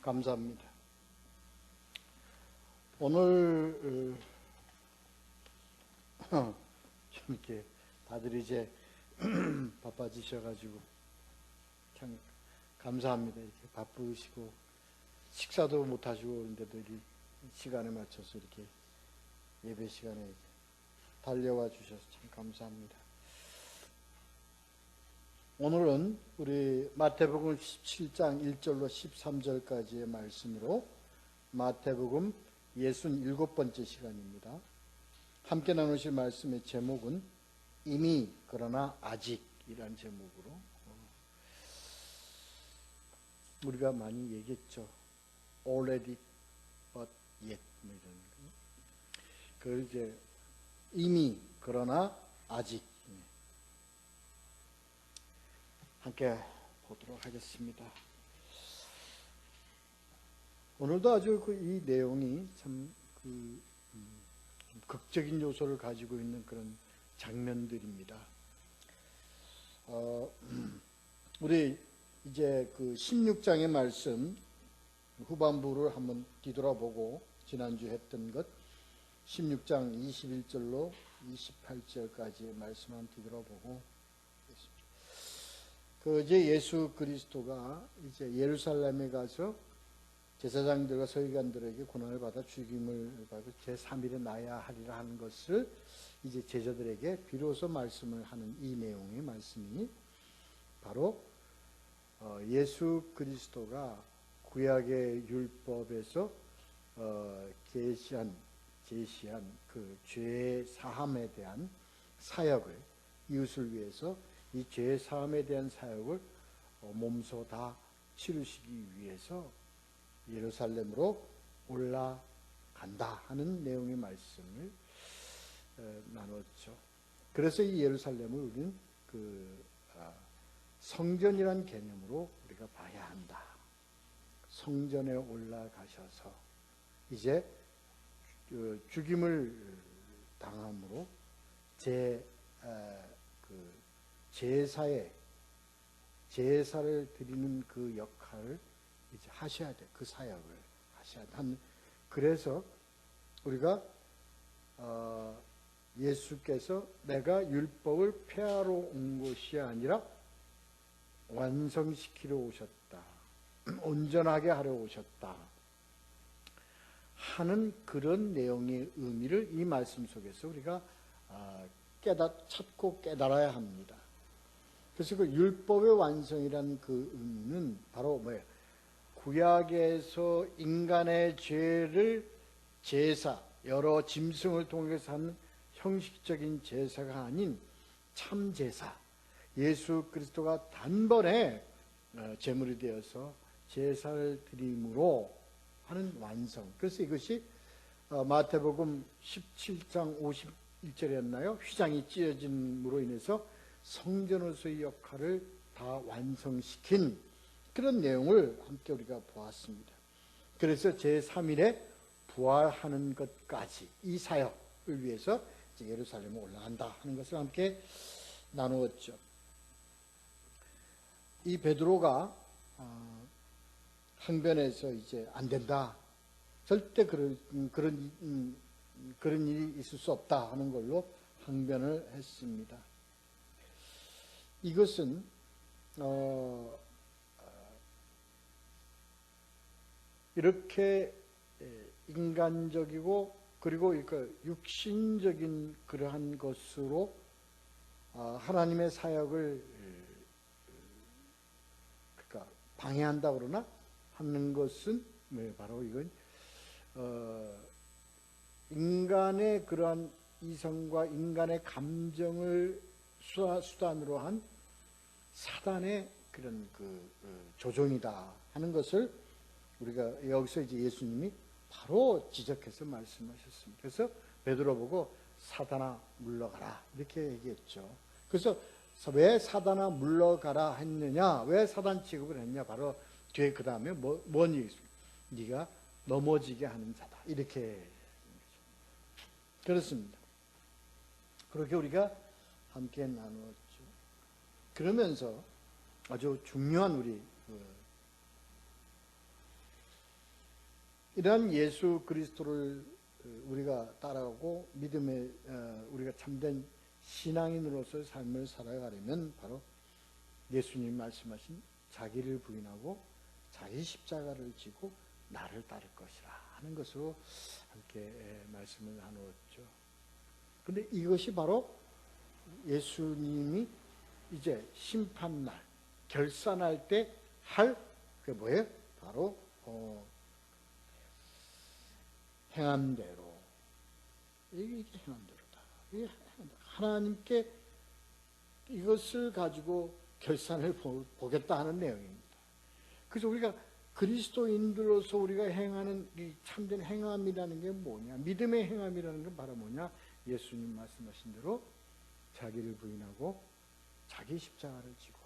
감사합니다. 오늘 좀 이렇게 다들 이제 바빠지셔가지고 참 감사합니다. 이렇게 바쁘시고 식사도 못 하시고 그런데도 이 시간에 맞춰서 이렇게 예배 시간에 달려와 주셔서 참 감사합니다. 오늘은 우리 마태복음 17장 1절로 13절까지의 말씀으로 마태복음 67번째 시간입니다. 함께 나누실 말씀의 제목은 이미 그러나 아직이라는 제목으로 우리가 많이 얘기했죠. already but yet 이런 거. 그 이제 이미 그러나 아직 함께 보도록 하겠습니다. 오늘도 아주 이 내용이 참 극적인 요소를 가지고 있는 그런 장면들입니다. 우리 이제 16장의 말씀 후반부를 한번 뒤돌아보고 지난주 했던 것 16장 21절로 28절까지의 말씀 한번 뒤돌아보고 이제 예수 그리스도가 이제 예루살렘에 가서 제사장들과 서기관들에게 고난을 받아 죽임을 받고 제3일에 나야 하리라 하는 것을 이제 제자들에게 비로소 말씀을 하는 이 내용의 말씀이 바로 예수 그리스도가 구약의 율법에서 제시한 그 죄 사함에 대한 사역을 이웃을 위해서 이 죄 사함에 대한 사역을 몸소 다 치르시기 위해서 예루살렘으로 올라간다 하는 내용의 말씀을 나눴죠. 그래서 이 예루살렘을 우리는 성전이란 개념으로 우리가 봐야 한다. 성전에 올라가셔서 이제 죽임을 당함으로 제사를 드리는 그 역할을 이제 하셔야 돼. 그 사역을 하셔야 돼. 그래서 우리가 예수께서 내가 율법을 폐하러 온 것이 아니라 완성시키러 오셨다. 온전하게 하려 오셨다. 하는 그런 내용의 의미를 이 말씀 속에서 우리가 찾고 깨달아야 합니다. 그래서 그 율법의 완성이라는 그 의미는 바로 뭐예요? 구약에서 인간의 죄를 제사, 여러 짐승을 통해서 하는 형식적인 제사가 아닌 참 제사, 예수 그리스도가 단번에 제물이 되어서 제사를 드림으로 하는 완성. 그래서 이것이 마태복음 17장 51절이었나요? 휘장이 찢어짐으로 인해서 성전으로서의 역할을 다 완성시킨 그런 내용을 함께 우리가 보았습니다. 그래서 제3일에 부활하는 것까지 이 사역을 위해서 이제 예루살렘에 올라간다 하는 것을 함께 나누었죠. 이 베드로가 항변에서 이제 안 된다. 절대 그런 일이 있을 수 없다 하는 걸로 항변을 했습니다. 이것은 이렇게 인간적이고 그리고 육신적인 그러한 것으로 하나님의 사역을 방해한다 그러나 하는 것은 바로 이건 인간의 그러한 이성과 인간의 감정을 수단으로 한 사단의 그런 조종이다 하는 것을 우리가 여기서 이제 예수님이 바로 지적해서 말씀하셨습니다. 그래서 베드로 보고 사단아 물러가라 이렇게 얘기했죠. 그래서 왜 사단아 물러가라 했느냐? 왜 사단 취급을 했냐? 바로 뒤에 그 다음에 뭔 얘기 있습니까? 네가 넘어지게 하는 자다 이렇게 그렇습니다. 그렇게 우리가 함께 나누었죠. 그러면서 아주 중요한 우리 이러한 예수 그리스도를 우리가 따라가고 믿음의 우리가 참된 신앙인으로서의 삶을 살아가려면 바로 예수님이 말씀하신 자기를 부인하고 자기 십자가를 지고 나를 따를 것이라 하는 것으로 함께 말씀을 나누었죠. 그런데 이것이 바로 예수님이 이제 심판날, 결산할 때 할 그게 뭐예요? 바로 행함대로. 이게 행함대로다. 이게 하나님께 이것을 가지고 결산을 보겠다 하는 내용입니다. 그래서 우리가 그리스도인들로서 우리가 행하는 이 참된 행함이라는 게 뭐냐? 믿음의 행함이라는 건 바로 뭐냐? 예수님 말씀하신 대로 자기를 부인하고 자기 십자가를 지고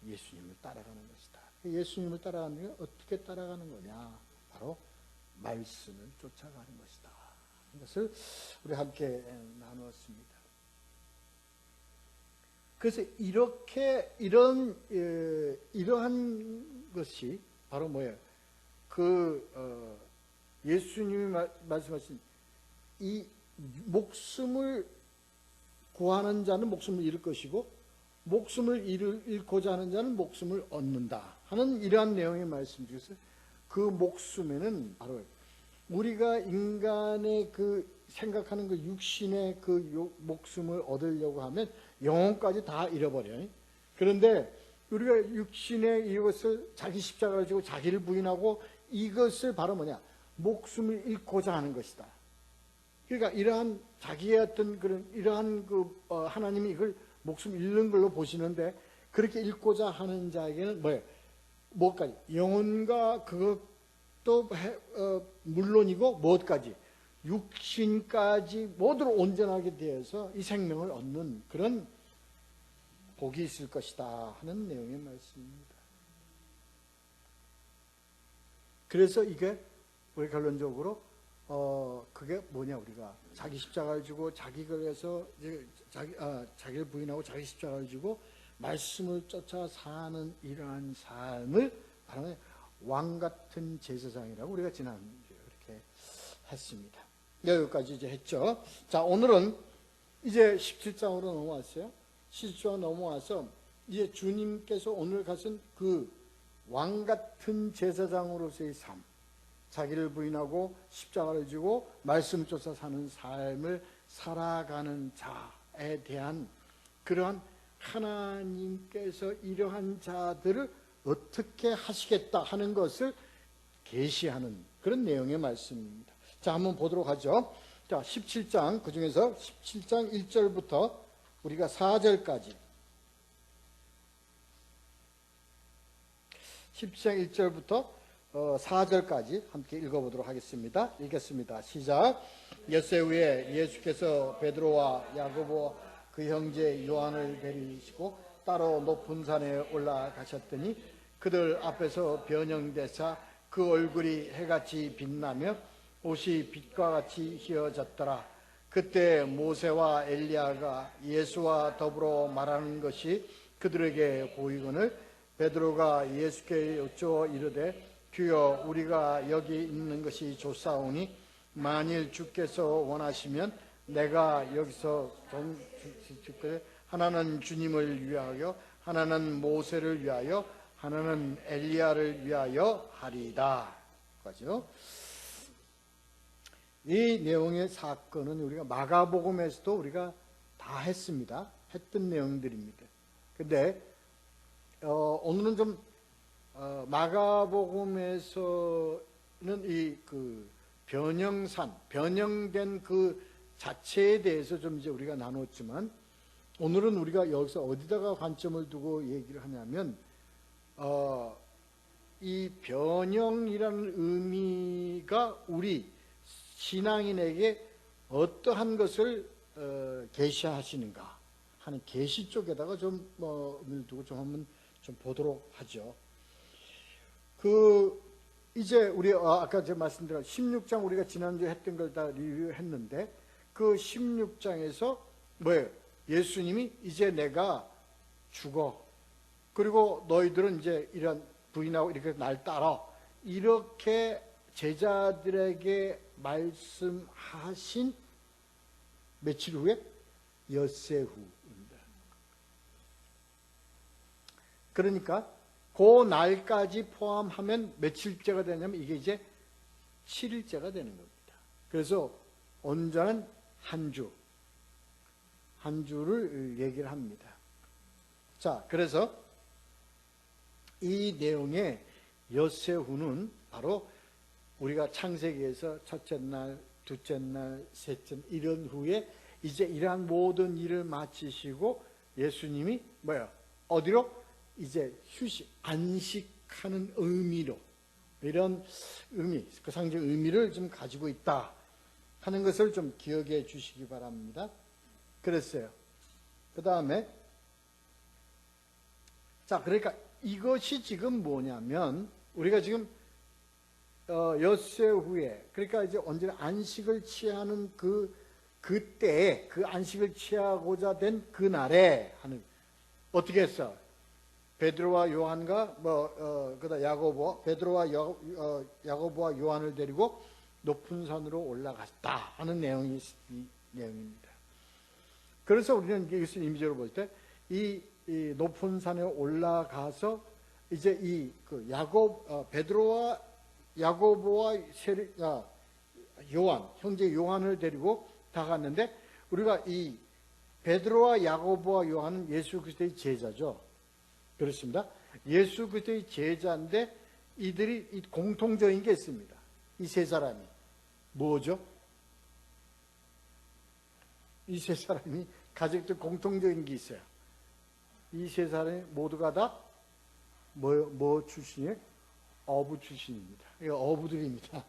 예수님을 따라가는 것이다. 예수님을 따라가는 게 어떻게 따라가는 거냐? 바로 말씀을 쫓아가는 것이다. 이것을 우리 함께 나누었습니다. 그래서 이러한 것이 바로 뭐예요? 예수님이 말씀하신 이 목숨을 구하는 자는 목숨을 잃을 것이고 목숨을 잃고자 하는 자는 목숨을 얻는다 하는 이러한 내용의 말씀 중에서 그 목숨에는 바로 우리가 인간의 그 생각하는 그 육신의 그 목숨을 얻으려고 하면 영혼까지 다 잃어버려요. 그런데 우리가 육신의 이것을 자기 십자가를 지고 자기를 부인하고 이것을 바로 뭐냐? 목숨을 잃고자 하는 것이다. 그러니까 이러한 자기의 어떤 그런 이러한 하나님이 이걸 목숨 잃는 걸로 보시는데 그렇게 잃고자 하는 자에게는 뭐예요? 뭐까지? 영혼과 그것도 물론이고 무엇까지? 육신까지 모두로 온전하게 되어서 이 생명을 얻는 그런 복이 있을 것이다 하는 내용의 말씀입니다. 그래서 이게 우리 결론적으로 그게 뭐냐? 우리가 자기 십자가를 지고 자기를 해서 자기를 부인하고 자기 십자가를 지고 말씀을 쫓아 사는 이러한 삶을 바로 왕 같은 제사장이라고 우리가 지난주에 이렇게 했습니다. 여기까지 이제 했죠. 자, 오늘은 이제 17장으로 넘어왔어요. 17장 넘어와서 이제 주님께서 오늘 가신 그 왕 같은 제사장으로서의 삶, 자기를 부인하고 십자가를 지고 말씀 쫓아 사는 삶을 살아가는 자에 대한 그러한 하나님께서 이러한 자들을 어떻게 하시겠다 하는 것을 계시하는 그런 내용의 말씀입니다. 자, 한번 보도록 하죠. 자, 17장, 그 중에서 17장 1절부터 우리가 4절까지 17장 1절부터 4절까지 함께 읽어보도록 하겠습니다. 읽겠습니다. 시작. 엿새 후에 예수께서 베드로와 야고보와 그 형제 요한을 데리시고 따로 높은 산에 올라가셨더니 그들 앞에서 변형되사 그 얼굴이 해같이 빛나며 옷이 빛과 같이 휘어졌더라. 그때 모세와 엘리야가 예수와 더불어 말하는 것이 그들에게 보이거늘 베드로가 예수께 여쭈어 이르되 주여 우리가 여기 있는 것이 좋사오니 만일 주께서 원하시면 내가 여기서 좀 하나는 주님을 위하여 하나는 모세를 위하여 하나는 엘리야를 위하여 하리이다. 그죠? 이 내용의 사건은 우리가 마가복음에서도 우리가 다 했습니다. 했던 내용들입니다. 근데 오늘은 좀 마가복음에서는 이 그 변형된 그 자체에 대해서 좀 이제 우리가 나눴지만 오늘은 우리가 여기서 어디다가 관점을 두고 얘기를 하냐면 이 변형이라는 의미가 우리 신앙인에게 어떠한 것을 계시하시는가 하는 계시 쪽에다가 좀 의미를 두고 좀 한번 좀 보도록 하죠. 이제 우리 아까 제가 말씀드린 16장 우리가 지난주에 했던 걸 다 리뷰했는데 그 16장에서 뭐예요? 예수님이 이제 내가 죽어. 그리고 너희들은 이제 이런 부인하고 이렇게 날 따라. 이렇게 제자들에게 말씀하신 며칠 후에 엿새 후입니다. 그러니까 그 날까지 포함하면 며칠째가 되냐면 이게 이제 7일째가 되는 겁니다. 그래서 온전한 한 주를 얘기를 합니다. 자, 그래서 이 내용의 엿새 후는 바로 우리가 창세기에서 첫째 날, 둘째 날, 셋째 날 이런 후에 이제 이러한 모든 일을 마치시고 예수님이 어디로? 이제 휴식, 안식하는 의미로 이런 의미, 그 상징 의미를 좀 가지고 있다 하는 것을 좀 기억해 주시기 바랍니다. 그랬어요. 그 다음에 자, 그러니까 이것이 지금 뭐냐면 우리가 지금 엿새 후에 그러니까 이제 언제나 안식을 취하는 그때에 그 안식을 취하고자 된 그날에 하는 어떻게 했어? 베드로와 요한과 그다음 야고보 베드로와 야고보와 요한을 데리고 높은 산으로 올라갔다 하는 내용이 이 내용입니다. 그래서 우리는 이것을 임의적으로 볼 때 이 높은 산에 올라가서 이제 베드로와 야고보와 요한 형제 요한을 데리고 다 갔는데 우리가 이 베드로와 야고보와 요한은 예수 그리스도의 제자죠. 그렇습니다. 예수 그리스도의 제자인데 이들이 공통적인 게 있습니다. 이 세 사람이 뭐죠? 이 세 사람이 가진 공통적인 게 있어요. 이 세 사람이 모두가 다 뭐 출신이에요? 어부 출신입니다. 이거 어부들입니다.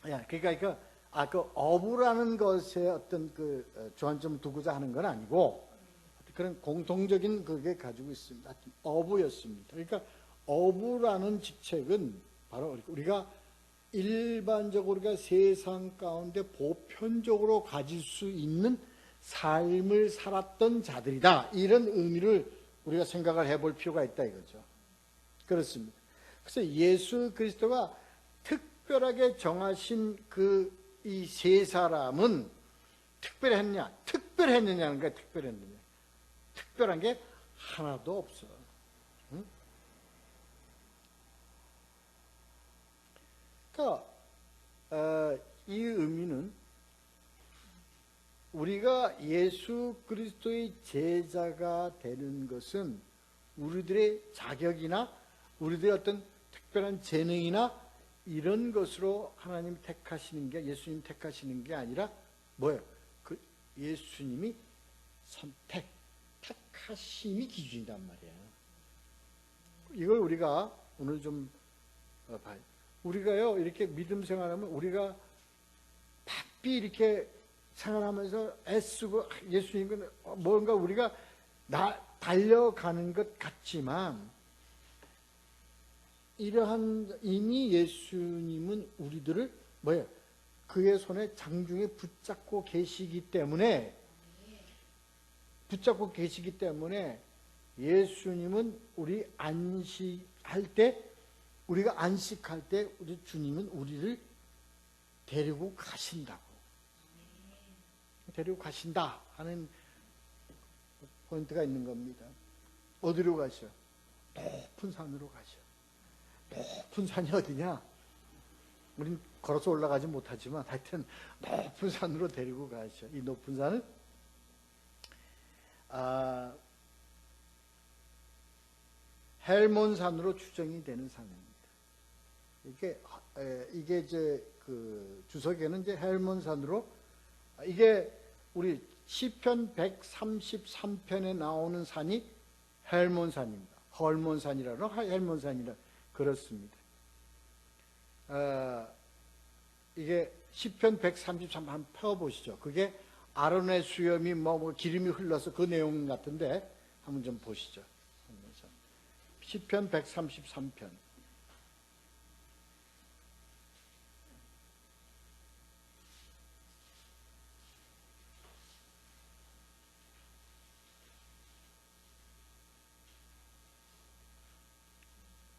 그러니까 그 어부라는 것에 어떤 그 주안점을 두고자 하는 건 아니고 그런 공통적인 그게 가지고 있습니다. 어부였습니다. 그러니까 어부라는 직책은 바로 우리가 일반적으로 우리가 세상 가운데 보편적으로 가질 수 있는 삶을 살았던 자들이다. 이런 의미를 우리가 생각을 해볼 필요가 있다 이거죠. 그렇습니다. 그래서 예수 그리스도가 특별하게 정하신 이 세 사람은 특별했느냐는 거야. 특별했느냐. 특별한 게 하나도 없어. 응? 그러니까 이 의미는 우리가 예수 그리스도의 제자가 되는 것은 우리들의 자격이나 우리들의 어떤 특별한 재능이나 이런 것으로 하나님 택하시는 게 예수님 택하시는 게 아니라 뭐예요? 그 예수님이 택하심이 기준이란 말이에요. 이걸 우리가 오늘 좀 봐요. 우리가요 이렇게 믿음 생활하면 우리가 바삐 이렇게 생활하면서 애쓰고 예수님은 뭔가 우리가 달려가는 것 같지만 이러한 이미 예수님은 우리들을 그의 손에 장중에 붙잡고 계시기 때문에 예수님은 우리 안식할 때 우리가 안식할 때 우리 주님은 우리를 데리고 가신다고. 데리고 가신다 하는 포인트가 있는 겁니다. 어디로 가셔? 높은 산으로 가셔. 높은 산이 어디냐? 우린 걸어서 올라가지 못하지만 하여튼 높은 산으로 데리고 가셔. 이 높은 산은 헬몬산으로 추정이 되는 산입니다. 이게 이제 그 주석에는 이제 헬몬산으로 이게 우리 시편 133편에 나오는 산이 헬몬산입니다. 헐몬산이라고 헬몬산이라 그렇습니다. 이게 시편 133 한번 펴보시죠. 그게 아론의 수염이 기름이 흘러서 그 내용 같은데 한번 좀 보시죠. 시편 133편.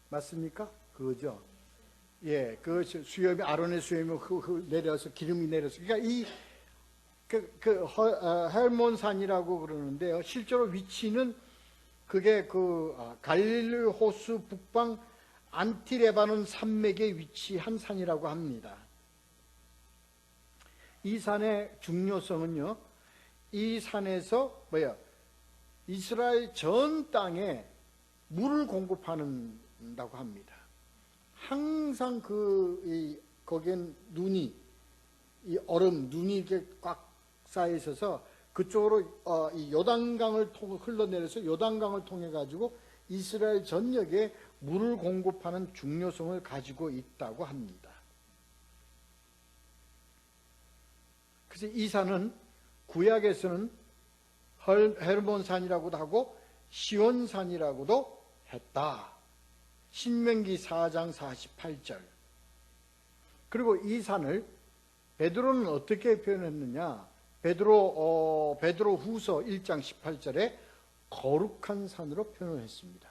맞습니까? 그거죠. 예, 그 수염이 아론의 수염이 내려서 기름이 내려서 그러니까 이 헬몬산이라고 그러는데요. 실제로 위치는 그게 갈릴리 호수 북방 안티레바논 산맥에 위치한 산이라고 합니다. 이 산의 중요성은요, 이 산에서 이스라엘 전 땅에 물을 공급한다고 합니다. 항상 거기엔 눈이, 이 얼음, 눈이 이렇게 꽉 쌓여 있어서 그쪽으로 이 요단강을 흘러내려서 요단강을 통해 가지고 이스라엘 전역에 물을 공급하는 중요성을 가지고 있다고 합니다. 그래서 이 산은 구약에서는 헬몬산이라고도 하고 시온산이라고도 했다. 신명기 4장 48절. 그리고 이 산을 베드로는 어떻게 표현했느냐? 베드로 후서 1장 18절에 거룩한 산으로 표현을 했습니다.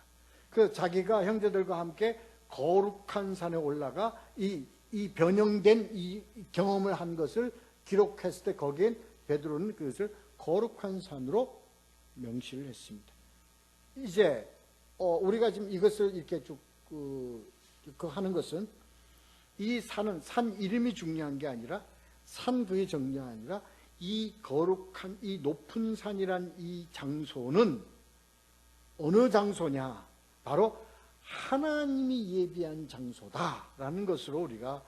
그 자기가 형제들과 함께 거룩한 산에 올라가 이 변형된 이 경험을 한 것을 기록했을 때 거기엔 베드로는 그것을 거룩한 산으로 명시를 했습니다. 이제 우리가 지금 이것을 이렇게 쭉 하는 것은 이 산은 산 이름이 중요한 게 아니라 산 그게 중요한 게 아니라 이 거룩한 이 높은 산이란 이 장소는 어느 장소냐? 바로 하나님이 예비한 장소다라는 것으로 우리가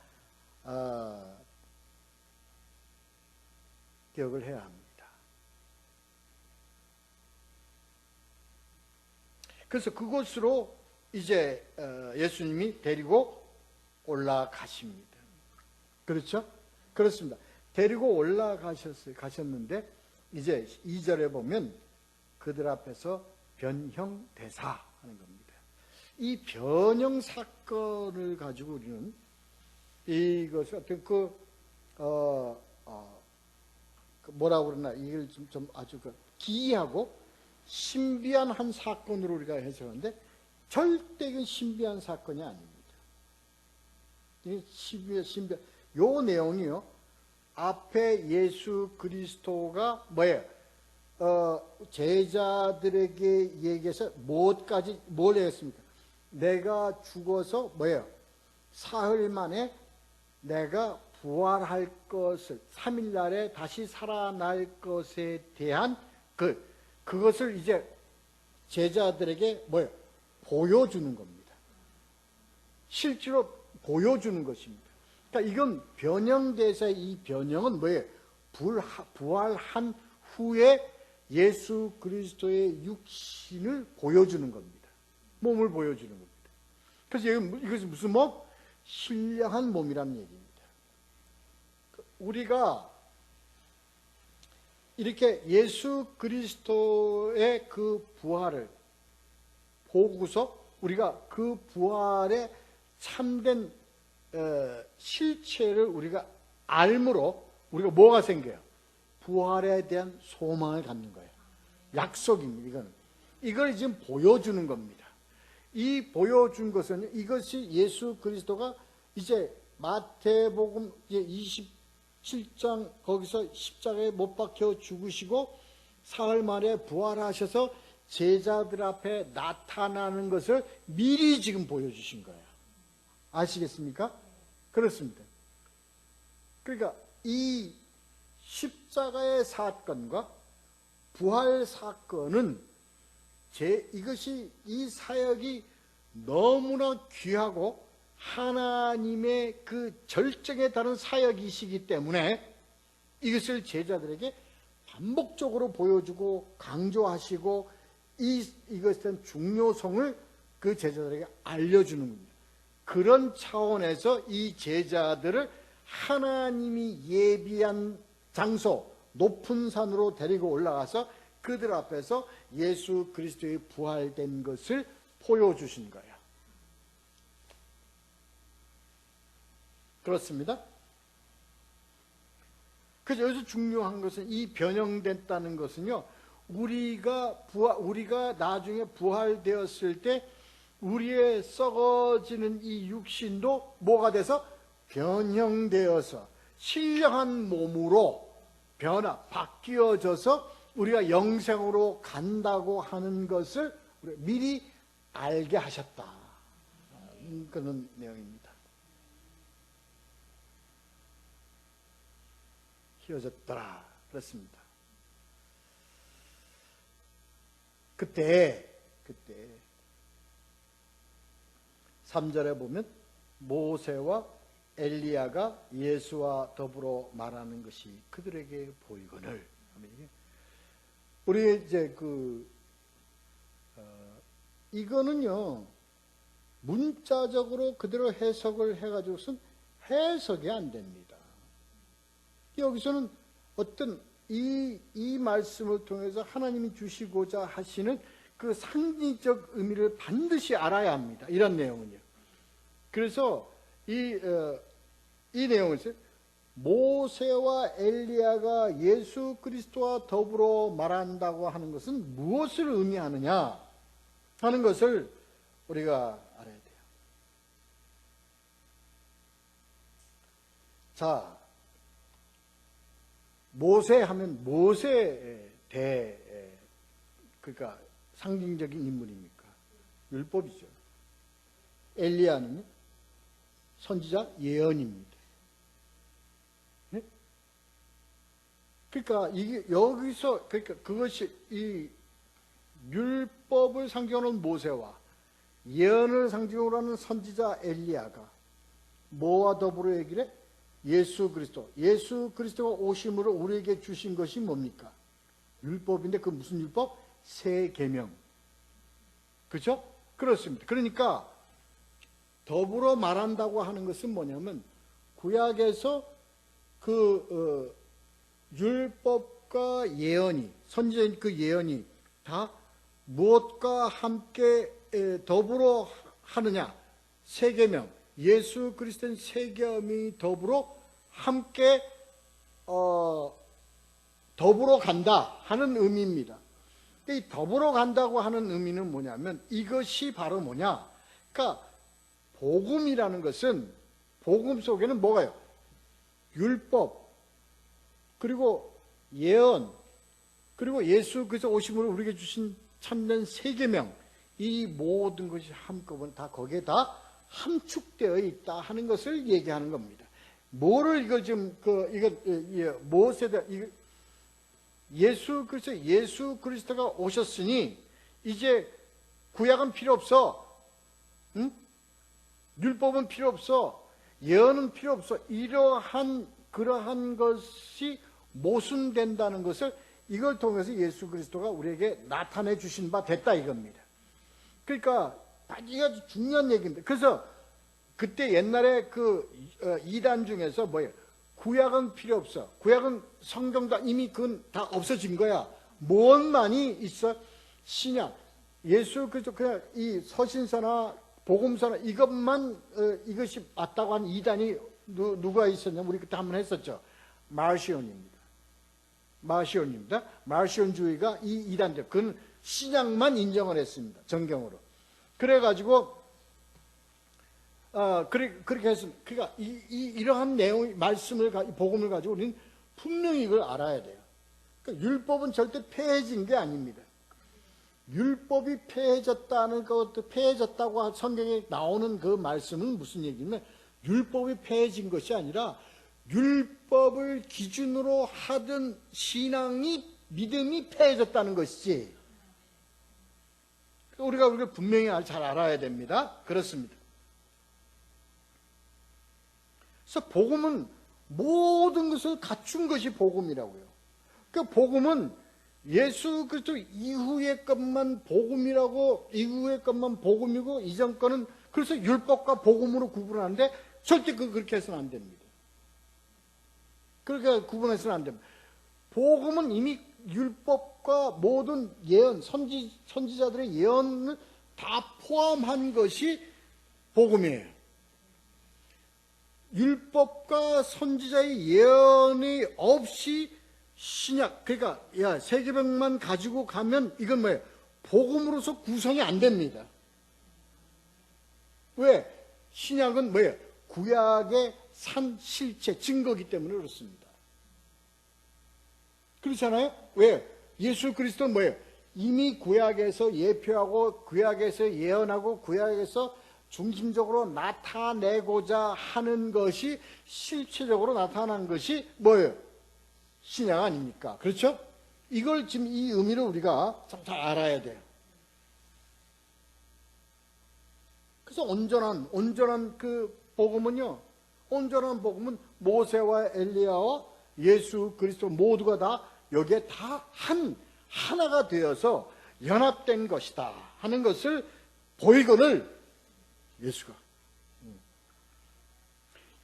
기억을 해야 합니다. 그래서 그곳으로 이제 예수님이 데리고 올라가십니다. 그렇죠? 그렇습니다. 데리고 올라가셨는데 이제 2절에 보면 그들 앞에서 변형대사 하는 겁니다. 이 변형 사건을 가지고 우리는 이것을 어떤 뭐라고 그러나 이걸 좀 아주 기이하고 신비한 한 사건으로 우리가 해석하는데 절대 이건 신비한 사건이 아닙니다. 이 신비한 요 내용이요. 앞에 예수 그리스도가 제자들에게 얘기해서 뭘 했습니까? 내가 죽어서 사흘 만에 내가 부활할 것을 3일 날에 다시 살아날 것에 대한 그것을 이제 제자들에게 보여주는 겁니다. 실제로 보여주는 것입니다. 그러니까 이건 변형대사의 이 변형은 부활한 후에 예수 그리스도의 육신을 보여주는 겁니다. 몸을 보여주는 겁니다. 그래서 이것은 무슨 몸? 신령한 몸이라는 얘기입니다. 우리가 이렇게 예수 그리스도의 그 부활을 보고서 우리가 그 부활의 참된 실체를 우리가 알므로 우리가 뭐가 생겨요? 부활에 대한 소망을 갖는 거예요. 약속입니다. 이걸 지금 보여주는 겁니다. 이 보여준 것은 이것이 예수 그리스도가 이제 마태복음 27장 거기서 십자가에 못 박혀 죽으시고 사흘 만에 부활하셔서 제자들 앞에 나타나는 것을 미리 지금 보여주신 거예요. 아시겠습니까? 그렇습니다. 그러니까 이 십자가의 사건과 부활 사건은 이것이 이 사역이 너무나 귀하고 하나님의 그 절정에 따른 사역이시기 때문에 이것을 제자들에게 반복적으로 보여주고 강조하시고 이것의 중요성을 그 제자들에게 알려주는 겁니다. 그런 차원에서 이 제자들을 하나님이 예비한 장소, 높은 산으로 데리고 올라가서 그들 앞에서 예수 그리스도의 부활된 것을 보여주신 거예요. 그렇습니다. 그래서 여기서 중요한 것은 이 변형됐다는 것은요, 우리가 나중에 부활되었을 때 우리의 썩어지는 이 육신도 뭐가 돼서 변형되어서 신령한 몸으로 바뀌어져서 우리가 영생으로 간다고 하는 것을 미리 알게 하셨다. 그런 내용입니다. 휘어졌더라 그렇습니다. 그때 3절에 보면 모세와 엘리야가 예수와 더불어 말하는 것이 그들에게 보이거늘. 우리 이제 이거는요 문자적으로 그대로 해석을 해가지고선 해석이 안 됩니다. 여기서는 어떤 이 말씀을 통해서 하나님이 주시고자 하시는 그 상징적 의미를 반드시 알아야 합니다. 이런 내용은요. 그래서 이 내용을 모세와 엘리야가 예수 그리스도와 더불어 말한다고 하는 것은 무엇을 의미하느냐 하는 것을 우리가 알아야 돼요. 자, 모세 하면 모세에 그러니까 상징적인 인물입니까? 율법이죠. 엘리야는요? 선지자 예언입니다. 네? 그러니까 이게 여기서 그러니까 그것이 이 율법을 상징하는 모세와 예언을 상징으로 하는 선지자 엘리야가 뭐와 더불어 얘기를 해? 예수 그리스도가 오심으로 우리에게 주신 것이 뭡니까? 율법인데 그 무슨 율법? 새 계명. 그렇죠? 그렇습니다. 그러니까 더불어 말한다고 하는 것은 뭐냐면 구약에서 율법과 예언이 선지자인 그 예언이 다 무엇과 함께 더불어 하느냐? 새 계명. 예수 그리스도인 새 계명이 더불어 함께 더불어 간다 하는 의미입니다. 이 더불어 간다고 하는 의미는 뭐냐면 이것이 바로 뭐냐? 그러니까 복음이라는 것은 복음 속에는 뭐가요? 율법 그리고 예언 그리고 예수 그리스도 오심으로 우리에게 주신 참된 새 계명 이 모든 것이 한꺼번에 다 거기에 다 함축되어 있다 하는 것을 얘기하는 겁니다. 뭐를 이거 지금 모세다 예수 그리스도가 오셨으니 이제 구약은 필요 없어. 응? 율법은 필요 없어. 예언은 필요 없어. 그러한 것이 모순된다는 것을 이걸 통해서 예수 그리스도가 우리에게 나타내 주신 바 됐다 이겁니다. 그러니까 아주 중요한 얘기입니다. 그래서 그때 옛날에 이단 중에서 뭐예요? 구약은 필요 없어. 구약은 성경도 이미 그건 다 없어진 거야. 무엇만이 있어? 신약. 예수 그리스도 그냥 이 서신서나 복음서나 이것만 이것이 맞다고 한 이단이 누가 있었냐면 우리 그때 한번 했었죠. 마르시온입니다. 마르시온주의가 이 이단들 그건 신약만 인정을 했습니다. 정경으로. 그래가지고 그렇게 했습니다. 그러니까 이러한 내용 말씀을 복음을 가지고 우리는 분명히 이걸 알아야 돼요. 그러니까 율법은 절대 폐해진 게 아닙니다. 율법이 폐해졌다는 것도 폐해졌다고 성경에 나오는 그 말씀은 무슨 얘기냐면 율법이 폐해진 것이 아니라 율법을 기준으로 하던 믿음이 폐해졌다는 것이지. 우리가 분명히 잘 알아야 됩니다. 그렇습니다. 그래서 복음은 모든 것을 갖춘 것이 복음이라고요. 그 복음은 예수 그리스도 이후의 것만 복음이라고 이후의 것만 복음이고 이전 거는 그래서 율법과 복음으로 구분하는데 절대 그렇게 해서는 안 됩니다. 그렇게 구분해서는 안 됩니다. 복음은 이미 율법과 모든 예언, 선지자들의 예언을 다 포함한 것이 복음이에요. 율법과 선지자의 예언이 없이 신약, 그러니까 세계명만 가지고 가면 이건 뭐예요? 복음으로서 구성이 안 됩니다. 왜? 신약은 뭐예요? 구약의 산 실체, 증거기 때문에 그렇습니다. 그렇잖아요? 왜? 예수 그리스도는 뭐예요? 이미 구약에서 예표하고 구약에서 예언하고 구약에서 중심적으로 나타내고자 하는 것이 실체적으로 나타난 것이 뭐예요? 신약 아닙니까? 그렇죠? 이걸 지금 이 의미를 우리가 참 잘 알아야 돼요. 그래서 온전한 그 복음은요, 온전한 복음은 모세와 엘리야와 예수 그리스도 모두가 다 여기에 다 하나가 되어서 연합된 것이다 하는 것을 보이거늘 예수가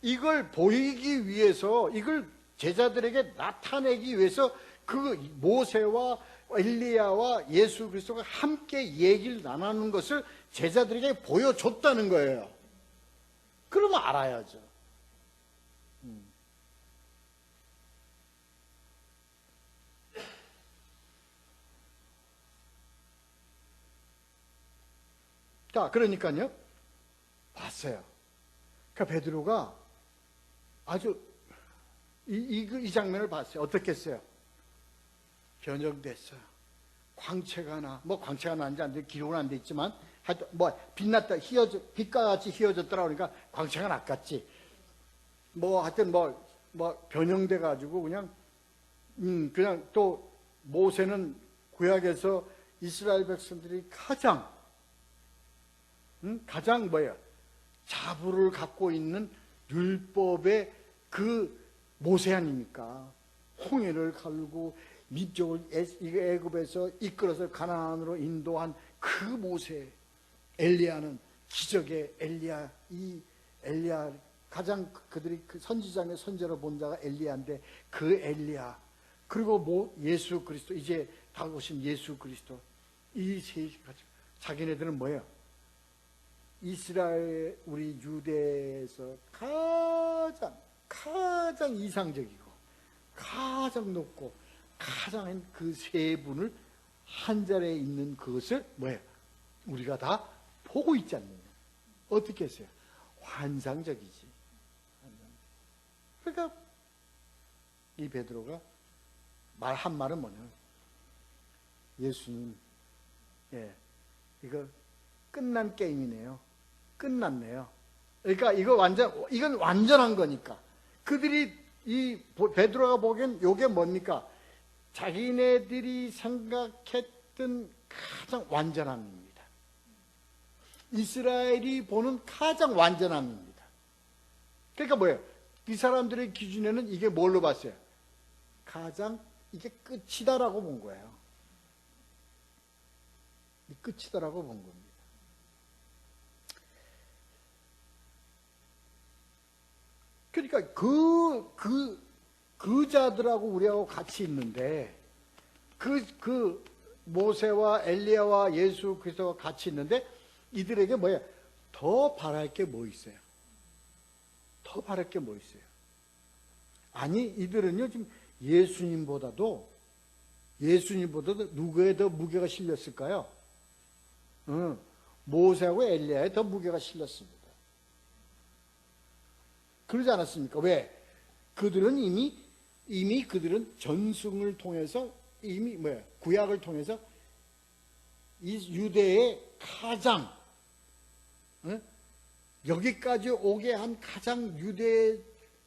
이걸 보이기 위해서, 이걸 제자들에게 나타내기 위해서 그 모세와 엘리야와 예수 그리스도가 함께 얘기를 나누는 것을 제자들에게 보여줬다는 거예요. 그러면 알아야죠. 자, 그러니까요, 봤어요. 그러니까 베드로가 아주 이 장면을 봤어요. 어떻게 했어요? 변형됐어요. 광채가 나. 뭐 광채가 나는지 안 돼, 기록은 안 돼 있지만 하여튼 뭐 빛났다, 빛과 같이 휘어졌더라 그러니까 광채가 났겠지. 뭐 하여튼 뭐 변형돼 가지고 그냥 또 모세는 구약에서 이스라엘 백성들이 가장 뭐예요? 자부를 갖고 있는 율법의 그 모세 아닙니까? 홍해를 갈고 민족을 애굽에서 이끌어서 가나안으로 인도한 그 모세. 엘리야는 기적의 엘리야, 이 엘리야 가장 그들이 그 선지자의 선제로 본 자가 엘리야인데 그 엘리야, 그리고 예수 그리스도, 이제 다가오신 예수 그리스도, 이 세 가지 자기네들은 뭐예요? 이스라엘, 우리 유대에서 가장 이상적이고 가장 높고 가장 그 세 분을 한 자리에 있는 그것을 뭐예요? 우리가 다 보고 있지 않느냐. 어떻게 했어요? 환상적이지. 그러니까 이 베드로가 한 말은 뭐냐면, 예수님, 이거 끝난 게임이네요. 끝났네요. 그러니까 이건 완전한 거니까. 그들이 이 베드로가 보기엔 이게 뭡니까? 자기네들이 생각했던 가장 완전함입니다. 이스라엘이 보는 가장 완전함입니다. 그러니까 뭐예요? 이 사람들의 기준에는 이게 뭘로 봤어요? 가장 이게 끝이다라고 본 거예요. 이 끝이다라고 본 겁니다. 그러니까 그 자들하고 우리하고 같이 있는데, 그 모세와 엘리야와 예수 그리스도가 같이 있는데, 이들에게 뭐예요? 더 바랄 게 뭐 있어요? 더 바랄 게 뭐 있어요? 아니, 이들은요, 지금 예수님보다도 누구에 더 무게가 실렸을까요? 모세하고 엘리야에 더 무게가 실렸습니다. 그러지 않았습니까? 왜? 그들은 이미 그들은 전승을 통해서, 이미 구약을 통해서 이 유대의 가장 여기까지 오게 한 가장 유대에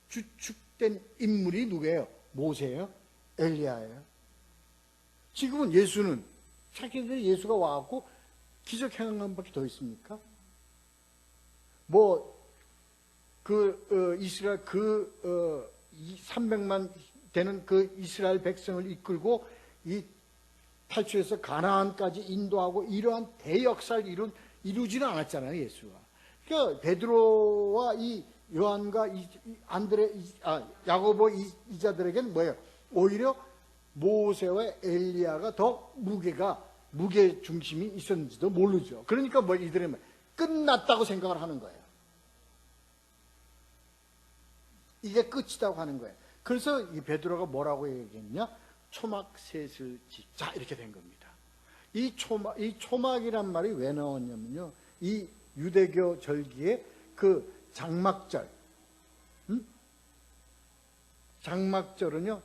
주축된 인물이 누구예요? 모세예요? 엘리야예요? 지금은 예수는, 자기들 예수가 와갖고 기적 행한 밖에 더 있습니까? 이스라엘 300만 되는 그 이스라엘 백성을 이끌고 이 탈출해서 가나안까지 인도하고 이러한 대역사를 이루지는 않았잖아요, 예수가. 그러니까 베드로와 이 요한과 야고보 이 자들에게는 뭐예요? 오히려 모세와 엘리야가 더 무게 중심이 있었는지도 모르죠. 그러니까 이들은 끝났다고 생각을 하는 거예요. 이게 끝이라고 하는 거예요. 그래서 이 베드로가 뭐라고 얘기했냐? 초막셋을 짓자, 이렇게 된 겁니다. 이 초막이란 말이 왜 나왔냐면요, 이 유대교 절기에 그 장막절, 장막절은요,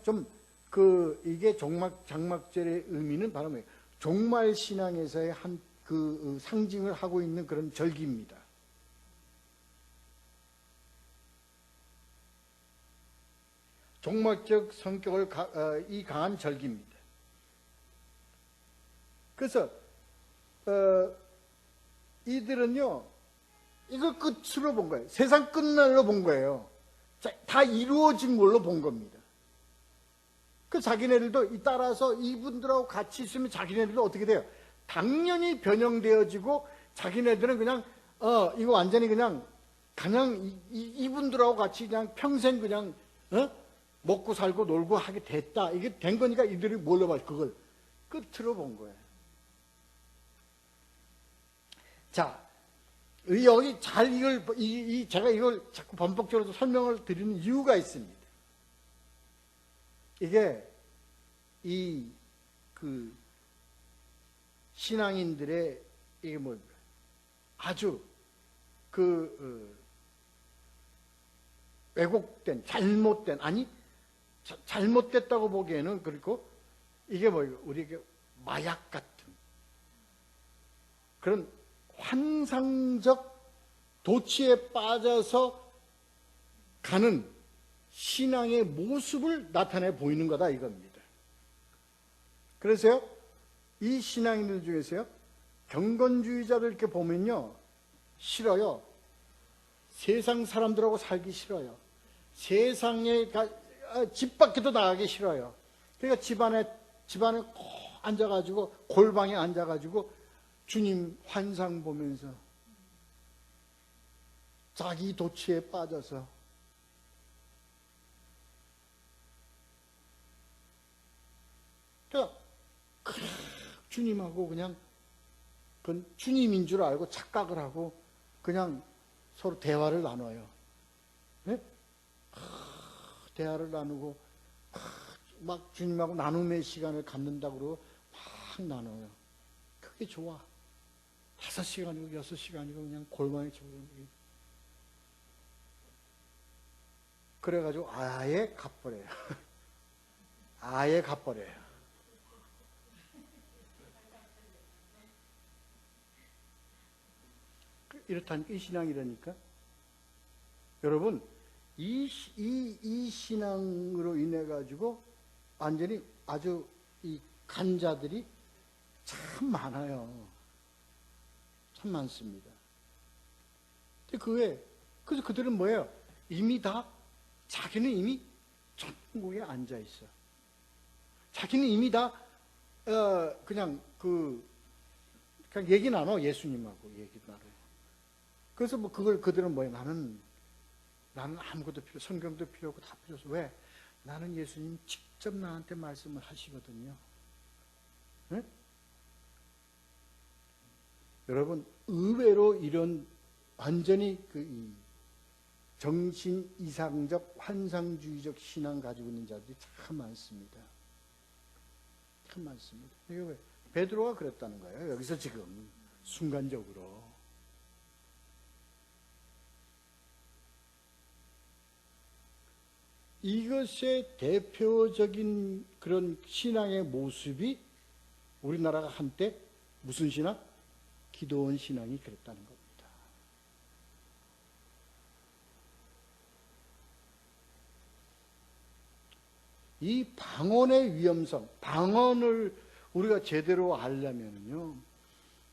이게 장막절의 의미는 바로 뭐예요? 종말 신앙에서의 그 상징을 하고 있는 그런 절기입니다. 종말적 성격을 이 강한 절기입니다. 그래서 이들은요, 이걸 끝으로 본 거예요. 세상 끝날로 본 거예요. 다 이루어진 걸로 본 겁니다. 그 자기네들도 따라서 이분들하고 같이 있으면 자기네들도 어떻게 돼요? 당연히 변형되어지고 자기네들은 그냥 이거 완전히 그냥 이분들하고 같이 그냥 평생 그냥 먹고 살고 놀고 하게 됐다. 이게 된 거니까 이들이 뭘로 봐? 그걸 끝으로 본 거예요. 자, 여기 잘 제가 이걸 자꾸 반복적으로 설명을 드리는 이유가 있습니다. 이게 그 신앙인들의 이게 뭡니까? 아주 왜곡된, 잘못된, 잘못됐다고 보기에는 그리고 이게 뭐예요? 우리에게 마약 같은 그런 환상적 도취에 빠져서 가는 신앙의 모습을 나타내 보이는 거다 이겁니다. 그래서요, 이 신앙인들 중에서요, 경건주의자들 이렇게 보면요, 싫어요. 세상 사람들하고 살기 싫어요. 세상에 집 밖에도 나가기 싫어요. 그러니까 집안에 꼭 앉아가지고 골방에 앉아가지고 주님 환상 보면서 자기 도취에 빠져서 그러니까 주님하고 그냥 그건 주님인 줄 알고 착각을 하고 그냥 서로 대화를 나눠요. 네? 대화를 나누고 막 주님하고 나눔의 시간을 갖는다고 그러고 막 나눠요. 그게 좋아. 5시간이고 6시간이고 그냥 골방에 집어넣는. 그래가지고 아예 갚버려요. 아예 갚버려요. 이렇다니까, 이 신앙이라니까. 여러분, 이 신앙으로 인해 가지고 완전히 아주 이 간자들이 참 많아요. 참 많습니다. 근데 그래서 그들은 뭐예요? 자기는 이미 천국에 앉아 있어. 자기는 이미 그냥 얘기 나눠. 예수님하고 얘기 나눠. 그래서 그들은 뭐예요? 나는 아무것도 성경도 필요 없고 다 필요 없어. 왜? 나는 예수님 직접 나한테 말씀을 하시거든요. 네? 여러분, 의외로 이런 완전히 이 정신 이상적 환상주의적 신앙 가지고 있는 자들이 참 많습니다. 참 많습니다. 이게 왜? 베드로가 그랬다는 거예요. 여기서 지금 순간적으로. 이것의 대표적인 그런 신앙의 모습이 우리나라가 한때 무슨 신앙? 기도원 신앙이 그랬다는 겁니다. 이 방언의 위험성, 방언을 우리가 제대로 알려면요,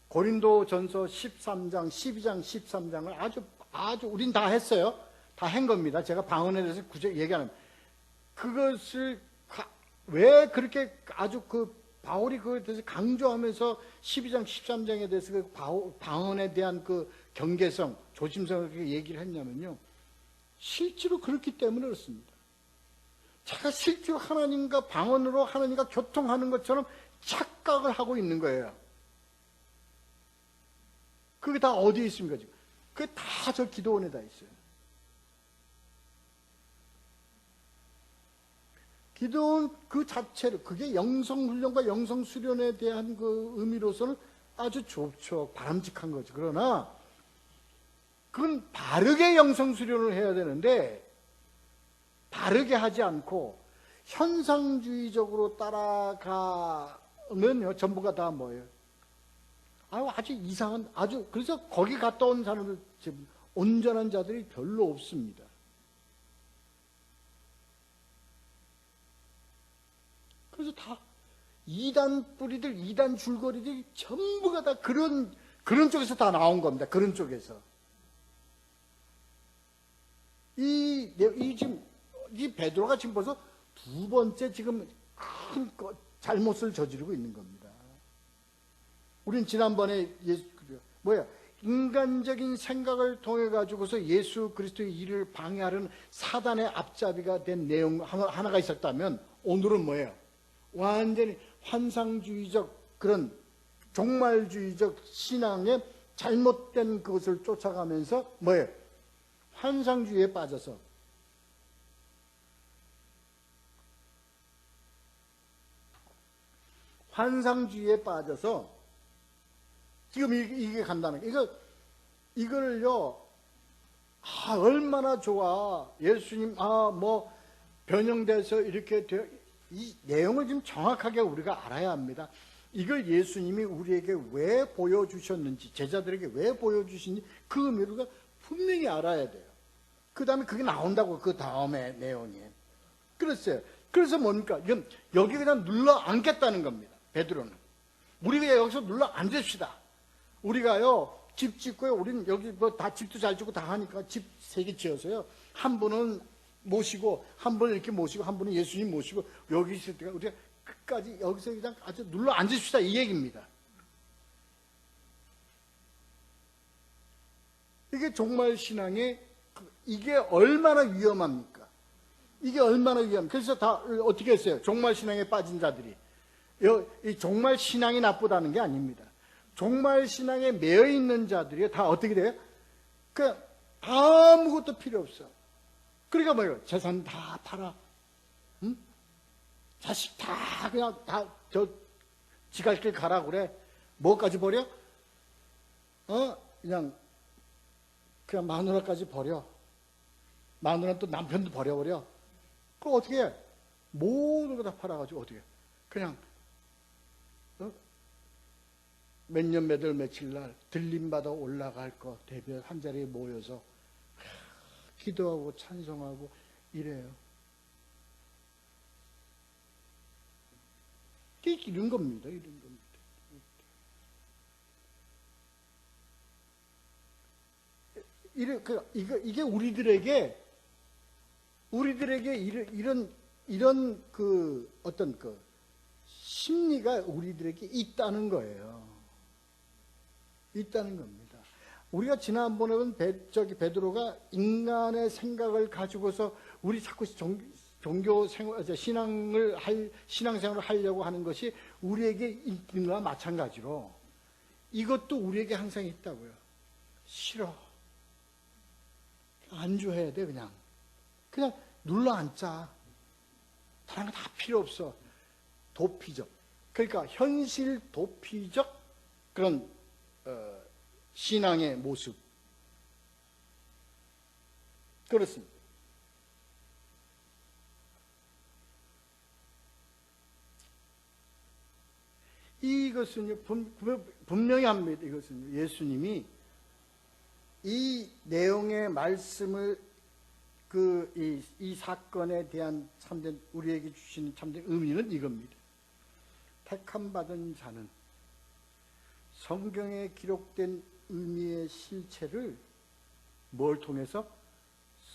고린도전서 13장, 12장, 13장을 아주 우린 다 했어요. 다 한 겁니다. 제가 방언에 대해서 구체적으로 얘기 안 합니다. 그것을 왜 그렇게 아주 바울이 그것에 대해서 강조하면서 12장, 13장에 대해서 방언에 대한 경계성, 조심성을 그렇게 얘기를 했냐면요, 실제로 그렇기 때문에 그렇습니다. 제가 실제로 하나님과 방언으로 하나님과 교통하는 것처럼 착각을 하고 있는 거예요. 그게 다 어디에 있습니까, 지금? 그게 다 저 기도원에 다 있어요. 기도원 그 자체로, 그게 영성훈련과 영성수련에 대한 그 의미로서는 아주 좋죠. 바람직한 거죠. 그러나 그건 바르게 영성수련을 해야 되는데 바르게 하지 않고 현상주의적으로 따라가면요 전부가 다 뭐예요? 아주 이상한 그래서 거기 갔다 온 사람들 지금 온전한 자들이 별로 없습니다. 그래서 다 이단 뿌리들, 이단 줄거리들이 전부가 다 그런 쪽에서 다 나온 겁니다. 그런 쪽에서. 지금 이 베드로가 지금 벌써 두 번째 지금 큰 잘못을 저지르고 있는 겁니다. 우린 지난번에 인간적인 생각을 통해 가지고서 예수 그리스도의 일을 방해하는 사단의 앞잡이가 된 내용 하나가 있었다면 오늘은 뭐예요? 완전히 환상주의적 그런 종말주의적 신앙의 잘못된 그것을 쫓아가면서 뭐예요? 환상주의에 빠져서 지금 이게 간다는 거. 이걸요, 얼마나 좋아. 예수님, 변형돼서 이렇게 이 내용을 좀 정확하게 우리가 알아야 합니다. 이걸 예수님이 우리에게 왜 보여주셨는지, 제자들에게 왜 보여주시는지 그 의미를 우리가 분명히 알아야 돼요. 그 다음에 그게 나온다고, 그 다음에 내용이. 그랬어요. 그래서 뭡니까? 여기 그냥 눌러 앉겠다는 겁니다. 베드로는. 우리가 여기서 눌러 앉읍시다. 우리가요, 집 짓고요, 우리는 여기 다 집도 잘 짓고 다 하니까 집 3개 지어서요, 한 분은 모시고, 한 분은 이렇게 모시고, 한 분은 예수님 모시고, 여기 있을 때가 우리가 끝까지 여기서 그냥 아주 눌러 앉읍시다. 이 얘기입니다. 이게 종말 신앙의, 이게 얼마나 위험합니까? 이게 얼마나 위험합니까? 그래서 다 어떻게 했어요? 종말 신앙에 빠진 자들이. 이 종말 신앙이 나쁘다는 게 아닙니다. 종말 신앙에 매여 있는 자들이 다 어떻게 돼요? 아무것도 필요 없어. 그러니까 뭐예요? 재산 다 팔아. 응? 자식 다 그냥 지갈 길 가라 그래. 뭐까지 버려? 그냥 마누라까지 버려. 마누라는 또 남편도 버려버려. 그럼 어떻게 해? 모든 거 다 팔아가지고 어떻게 해? 그냥 몇 년 몇 월 며칠 날 들림받아 올라갈 거 대별 한 자리에 모여서 기도하고 찬송하고 이래요. 이런 겁니다. 이런 겁니다. 이게 우리들에게 이런 어떤 심리가 우리들에게 있다는 거예요. 있다는 겁니다. 우리가 지난번에 본 베드로가 인간의 생각을 가지고서 우리 자꾸 종교 생활, 신앙생활을 하려고 하는 것이 우리에게 있는 거와 마찬가지로 이것도 우리에게 항상 있다고요. 싫어. 안주해야 돼, 그냥 눌러 앉자. 다른 거 다 필요 없어. 도피적. 그러니까 현실 도피적 그런 신앙의 모습. 그렇습니다. 이것은 분명히 합니다. 이것은 예수님이 이 내용의 말씀을 이 사건에 대한 참된 우리에게 주시는 참된 의미는 이겁니다. 택함 받은 자는 성경에 기록된 의미의 실체를 뭘 통해서?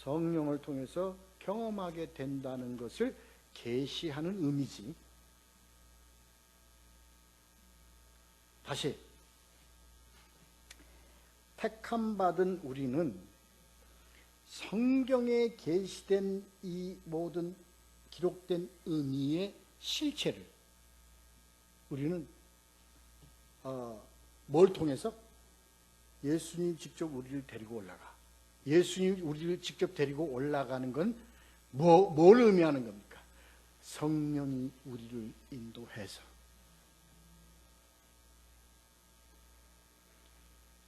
성령을 통해서 경험하게 된다는 것을 계시하는 의미지. 다시 택함 받은 우리는 성경에 계시된 이 모든 기록된 의미의 실체를 우리는 뭘 통해서? 예수님 직접 우리를 데리고 올라가. 예수님 우리를 직접 데리고 올라가는 건 뭘 의미하는 겁니까? 성령이 우리를 인도해서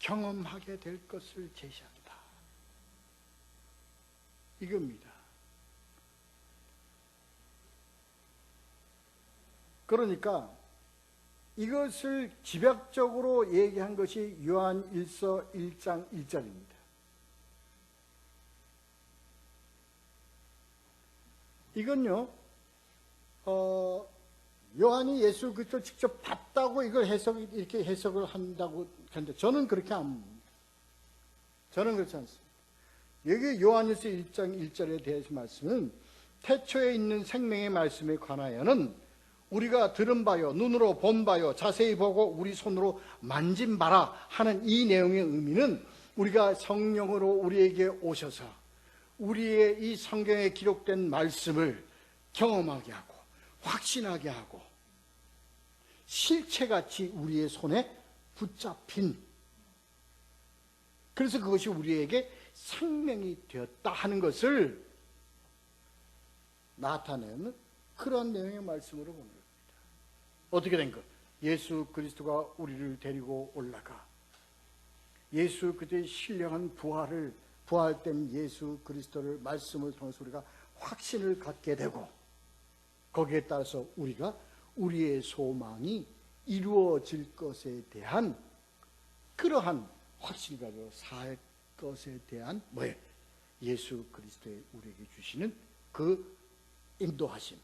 경험하게 될 것을 제시한다. 이겁니다. 그러니까 이것을 집약적으로 얘기한 것이 요한일서 1장 1절입니다. 이건요, 요한이 예수 그리스도를 직접 봤다고 이걸 이렇게 해석을 한다고 하는데 저는 그렇지 않습니다. 여기 요한일서 1장 1절에 대해서 말씀은 태초에 있는 생명의 말씀에 관하여는 우리가 들은 바요, 눈으로 본 바요, 자세히 보고 우리 손으로 만진 바라 하는 이 내용의 의미는 우리가 성령으로 우리에게 오셔서 우리의 이 성경에 기록된 말씀을 경험하게 하고 확신하게 하고 실체같이 우리의 손에 붙잡힌, 그래서 그것이 우리에게 생명이 되었다 하는 것을 나타내는 그런 내용의 말씀으로 보는 겁니다. 어떻게 된 것? 예수 그리스도가 우리를 데리고 올라가 예수 그리스도의 신령한 부활된 예수 그리스도를 말씀을 통해서 우리가 확신을 갖게 되고, 거기에 따라서 우리가 우리의 소망이 이루어질 것에 대한 그러한 확신을 가지고 살 것에 대한 뭐예요? 예수 그리스도의 우리에게 주시는 그 인도하심,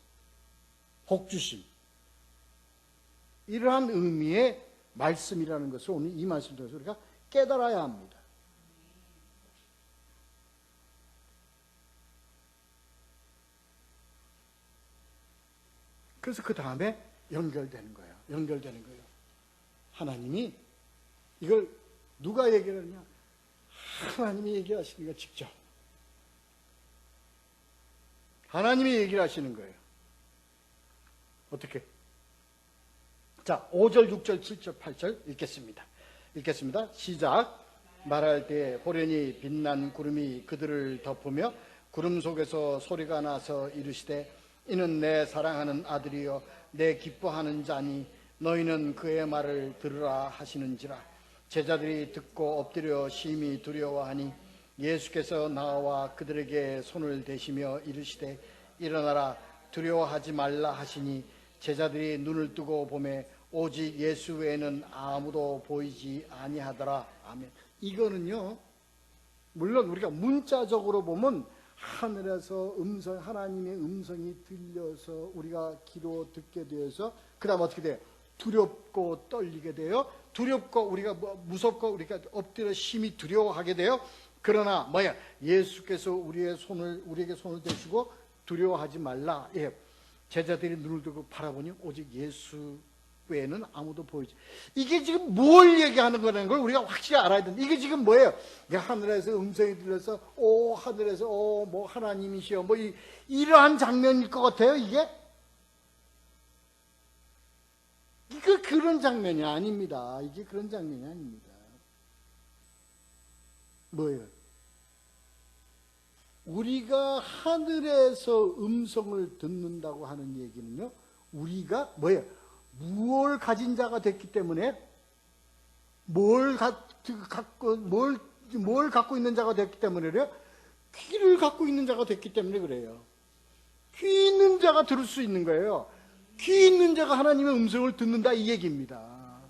복주심, 이러한 의미의 말씀이라는 것을 오늘 이 말씀 통해서 우리가 깨달아야 합니다. 그래서 그 다음에 연결되는 거예요. 하나님이 이걸 누가 얘기를 하느냐? 하나님이 얘기하시는 거예요. 직접 하나님이 얘기를 하시는 거예요. 어떻게? 자, 5절, 6절, 7절, 8절 읽겠습니다. 시작. 말할 때 호련히 빛난 구름이 그들을 덮으며 구름 속에서 소리가 나서 이르시되 이는 내 사랑하는 아들이요 내 기뻐하는 자니 너희는 그의 말을 들으라 하시는지라. 제자들이 듣고 엎드려 심히 두려워하니 예수께서 나와 그들에게 손을 대시며 이르시되 일어나라 두려워하지 말라 하시니 제자들이 눈을 뜨고 보매 오직 예수 외에는 아무도 보이지 아니하더라. 아멘. 이거는요, 물론 우리가 문자적으로 보면 하늘에서 하나님의 음성이 들려서 우리가 귀로 듣게 되어서 그 다음 어떻게 돼요? 두렵고 떨리게 돼요. 두렵고 우리가 무섭고 우리가 엎드려 심히 두려워하게 돼요. 그러나 뭐야? 예수께서 우리에게 손을 대시고 두려워하지 말라. 예. 제자들이 눈을 들고 바라보니 오직 예수 외에는 아무도 보이지. 이게 지금 뭘 얘기하는 거라는 걸 우리가 확실히 알아야 된다. 이게 지금 뭐예요? 하늘에서 음성이 들려서 하늘에서 뭐 하나님이시여 뭐 이러한 장면일 것 같아요. 이게 그런 장면이 아닙니다. 이게 그런 장면이 아닙니다. 뭐예요? 우리가 하늘에서 음성을 듣는다고 하는 얘기는요, 우리가 뭐예요? 무엇을 가진 자가 됐기 때문에 뭘 갖고 있는 자가 됐기 때문에 그래요? 귀를 갖고 있는 자가 됐기 때문에 그래요. 귀 있는 자가 들을 수 있는 거예요. 귀 있는 자가 하나님의 음성을 듣는다 이 얘기입니다.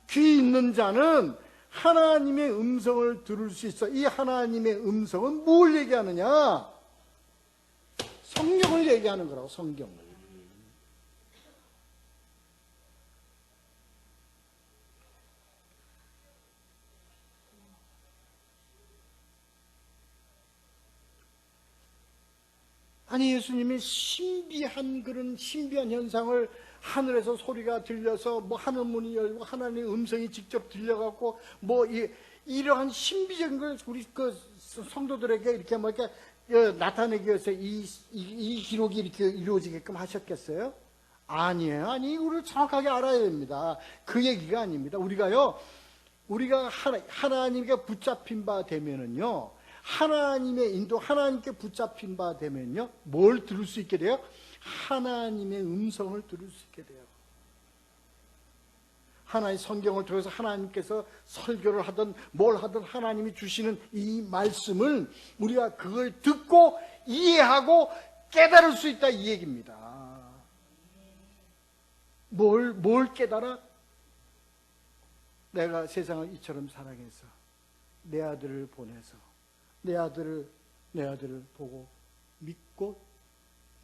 귀 있는 자는 하나님의 음성을 들을 수 있어. 이 하나님의 음성은 뭘 얘기하느냐? 성경을 얘기하는 거라고, 성경을. 아니, 예수님이 그런 신비한 현상을 하늘에서 소리가 들려서 뭐 하늘 문이 열고 하나님의 음성이 직접 들려갖고 뭐 이러한 신비적인 걸 우리 그 성도들에게 이렇게 뭐 이렇게 나타내기 위해서 이 기록이 이렇게 이루어지게끔 하셨겠어요? 아니에요. 우리를 정확하게 알아야 됩니다. 그 얘기가 아닙니다. 우리가 하나님께 붙잡힌 바 되면은요, 하나님의 인도, 하나님께 붙잡힌 바 되면요, 뭘 들을 수 있게 돼요? 하나님의 음성을 들을 수 있게 돼요. 하나의 성경을 통해서 하나님께서 설교를 하든 뭘 하든 하나님이 주시는 이 말씀을 우리가 그걸 듣고 이해하고 깨달을 수 있다, 이 얘기입니다. 뭘 깨달아? 내가 세상을 이처럼 사랑해서 내 아들을 보내서 내 아들을 보고 믿고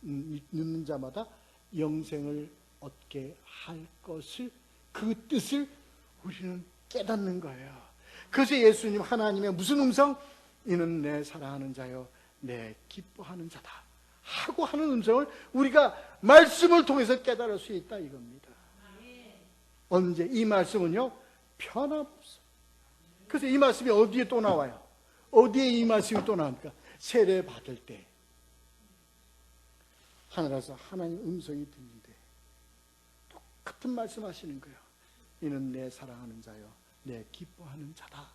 믿는 자마다 영생을 얻게 할 것을, 그 뜻을 우리는 깨닫는 거예요. 그래서 예수님, 하나님의 무슨 음성? 이는 내 사랑하는 자요 내 기뻐하는 자다 하고 하는 음성을 우리가 말씀을 통해서 깨달을 수 있다, 이겁니다. 언제? 이 말씀은요 변함없어. 그래서 이 말씀이 어디에 또 나와요? 어디에 이 말씀이 또 나옵니까? 세례 받을 때 하늘에서 하나님 음성이 들리는데 똑같은 말씀 하시는 거예요. 이는 내 사랑하는 자요 내 기뻐하는 자다.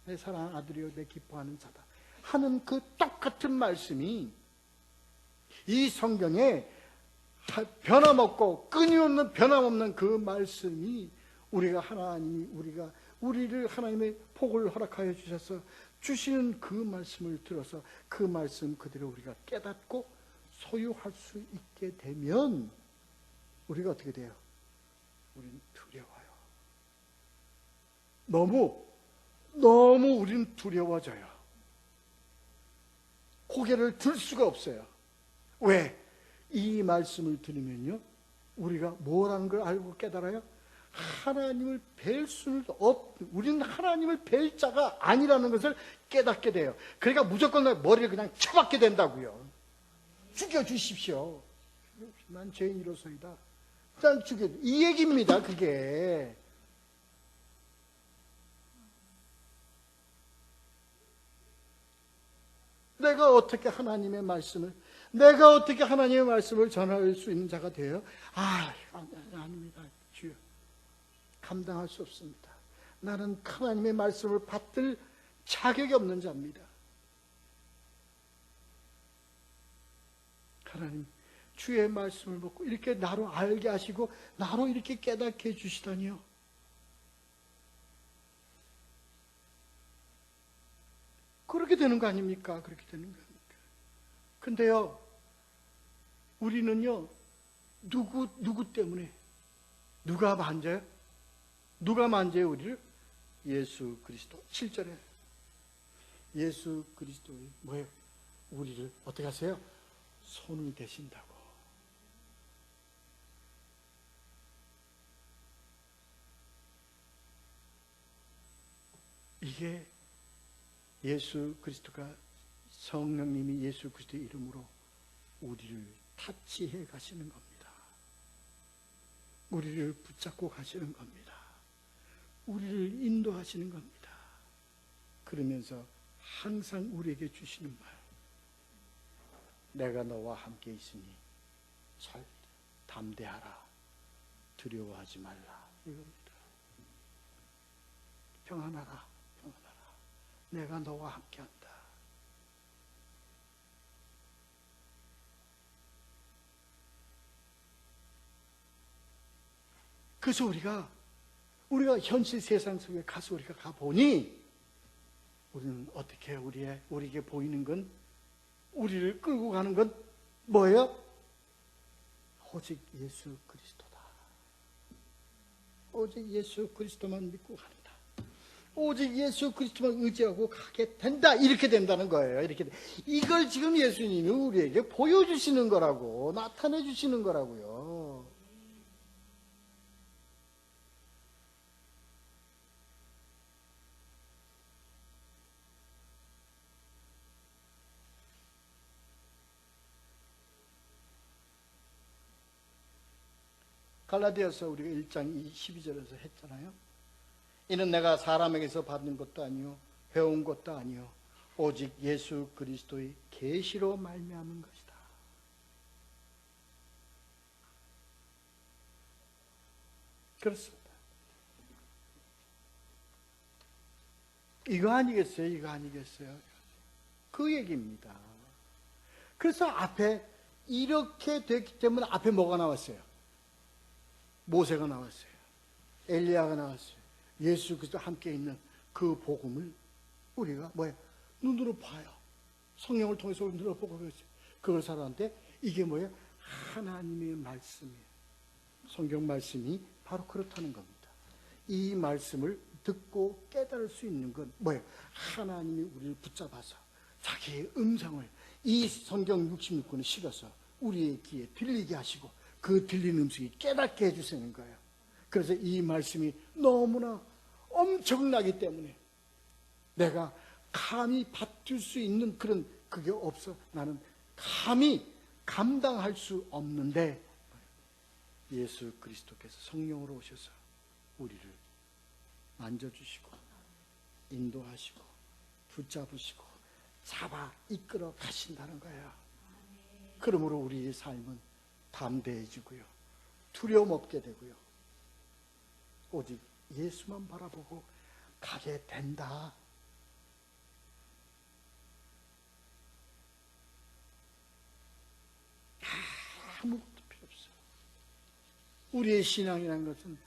내 사랑하는 아들이요 내 기뻐하는 자다 하는 그 똑같은 말씀이 이 성경에 변함없고 끊임없는 변함없는 그 말씀이 우리를 하나님의 복을 허락하여 주셔서 주시는 그 말씀을 들어서 그 말씀 그대로 우리가 깨닫고 소유할 수 있게 되면 우리가 어떻게 돼요? 우리는 두려워요. 너무 우리는 두려워져요. 고개를 들 수가 없어요. 왜? 이 말씀을 들으면요 우리가 뭐라는 걸 알고 깨달아요? 하나님을 뵐 수는 우리는 하나님을 뵐 자가 아니라는 것을 깨닫게 돼요. 그러니까 무조건 머리를 그냥 쳐박게 된다고요. 죽여주십시오. 난 죄인이로소이다. 난 이 얘기입니다. 그게 내가 어떻게 하나님의 말씀을 전할 수 있는 자가 돼요? 아닙니다. 주여, 감당할 수 없습니다. 나는 하나님의 말씀을 받들 자격이 없는 자입니다. 하나님, 주의 말씀을 먹고 이렇게 나로 알게 하시고 나로 이렇게 깨닫게 해주시다니요. 그렇게 되는 거 아닙니까? 그렇게 되는 거 아닙니까? 근데요, 우리는요, 누구 때문에? 누가 만져요? 누가 만져요, 우리를? 예수 그리스도. 7절에 예수 그리스도의 뭐예요? 우리를 어떻게 하세요? 손을 대신다고. 이게 예수 그리스도가, 성령님이 예수 그리스도의 이름으로 우리를 타치해 가시는 겁니다. 우리를 붙잡고 가시는 겁니다. 우리를 인도하시는 겁니다. 그러면서 항상 우리에게 주시는 말, 내가 너와 함께 있으니 잘 담대하라, 두려워하지 말라, 이겁니다. 평안하라, 내가 너와 함께한다. 그래서 우리가 현실 세상 속에 가서 우리가 가보니 우리는 어떻게 우리에게 보이는 건, 우리를 끌고 가는 건 뭐예요? 오직 예수 그리스도다. 오직 예수 그리스도만 믿고 간다. 오직 예수 그리스도만 의지하고 가게 된다. 이렇게 된다는 거예요. 이걸 지금 예수님이 우리에게 보여주시는 거라고, 나타내 주시는 거라고요. 갈라디아서 우리가 1장 12절에서 했잖아요. 이는 내가 사람에게서 받는 것도 아니요 배운 것도 아니요 오직 예수 그리스도의 계시로 말미암은 것이다. 그렇습니다. 이거 아니겠어요? 그 얘기입니다. 그래서 앞에 이렇게 됐기 때문에 앞에 뭐가 나왔어요? 모세가 나왔어요. 엘리야가 나왔어요. 예수 그리스도 함께 있는 그 복음을 우리가 눈으로 봐요. 성령을 통해서 눈으로 보고 그걸 살았는데 이게 하나님의 말씀이에요. 성경 말씀이 바로 그렇다는 겁니다. 이 말씀을 듣고 깨달을 수 있는 건 하나님이 우리를 붙잡아서 자기의 음성을 이 성경 66권을 실어서 우리의 귀에 들리게 하시고 그 들리는 음성이 깨닫게 해주시는 거예요. 그래서 이 말씀이 너무나 엄청나기 때문에 내가 감히 받을 수 있는 그게 없어. 나는 감히 감당할 수 없는데 예수 그리스도께서 성령으로 오셔서 우리를 만져주시고 인도하시고 붙잡으시고 잡아 이끌어 가신다는 거예요. 그러므로 우리의 삶은 담대해지고요, 두려움 없게 되고요, 오직 예수만 바라보고 가게 된다. 아무것도 필요 없어요. 우리의 신앙이라는 것은